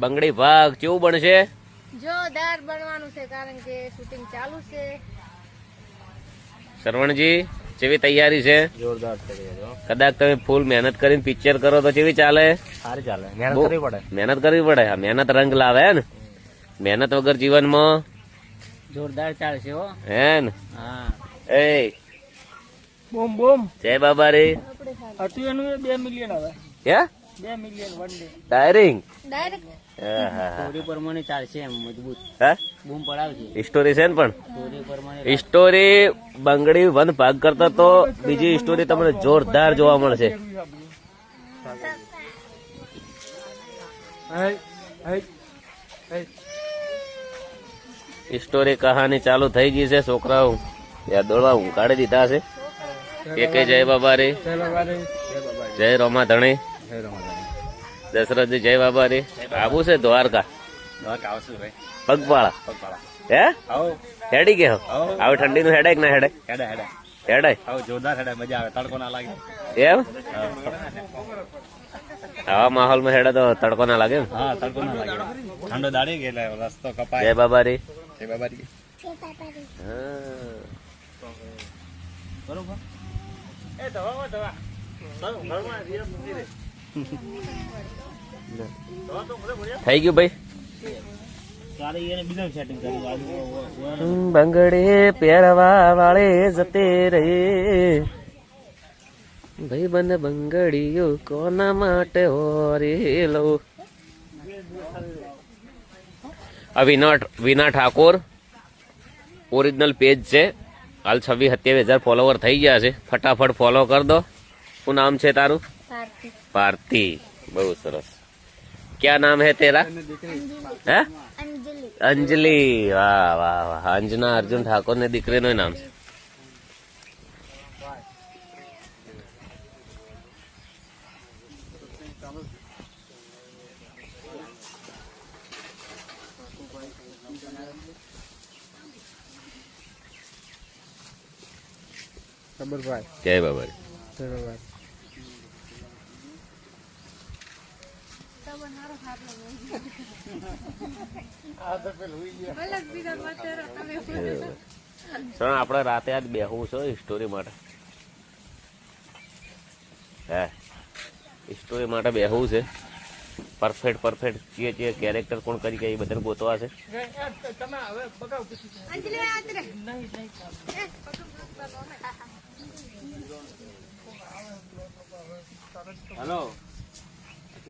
બંગડી ભાગ કેવું બનશે? જોરદાર બનવાનું છે કારણ કે શૂટિંગ ચાલુ છે. શ્રવણજી કેવી તૈયારી છે? જોરદાર છે. કદાચ તમે ફૂલ મહેનત કરીને પિક્ચર કરો તો કેવી ચાલે? સારી ચાલે. મહેનત કરવી પડે. મહેનત કરવી પડે. મહેનત રંગ લાવે ને. મહેનત વગર જીવનમાં જોરદાર ચાલશે હો. હે ને? હા. એ બૂમ બૂમ. જય બાબા રે. હતું એનું 2 મિલિયન હવે. હે? 2 મિલિયન વન ડે. ડાયરિંગ. ડાયરેક્ટ સ્ટોરી પ્રમાણે ચાલશે એમ મજબૂત. હે? બૂમ પડાવશે. સ્ટોરી છે ને પણ સ્ટોરી પ્રમાણે સ્ટોરી બંગડી વન ભાગ કરતા તો બીજી સ્ટોરી તમને જોરદાર જોવા મળશે. સ્ટોરી કહાની ચાલુ થઈ ગઈ છે. છોકરાઓ યાદ દોડવા ઉકાળી દીધા છે. કે જય બાબા રે, જય રોમા ધણી, દશરથજી જય બાબા રે. આવું છે દ્વારકા પગપાળા. હે હેડી કે હવે ઠંડી નું હેડાય કે ના હેડાય? હેડાય. જોરદાર હેડાય. મજા આવે. તડકો ના લાગે એમ આવા માહોલ માં હેડા તો તડકો ના લાગે. હા, તડકો ના લાગે. ઠંડો દાડી ગયેલા રસ્તો કપાય. જય બાબા રે. જય બાબા રે. બરોબર. એ દવા દવા થઈ ગયું ભાઈ. બંગડી પહેરવા વાળે જતે રહે ભાઈ બંધ બંગડીઓ કોના માટે હોરી લો. આ વિના ઠાકોર ઓરિજિનલ પેજ છે. હાલ 26-27 ફોલોવર થઈ ગયા છે. ફટાફટ ફોલો કર દો. શું નામ છે તારું? ભારતી. બહુ સરસ. क्या नाम है तेरा? है अंजलि. वाह वाह वाह. अंजना अर्जुन ठाकुर ने દીકરી નું નામ છે. જય બાબા. આપડે રાતે આજ બેહવું છે સ્ટોરી માટે. હે સ્ટોરી માટે બેહવું છે. પરફેક્ટ જે કેરેક્ટર કોણ કરી કે એ બધાને ગોતવા છે. હેલો.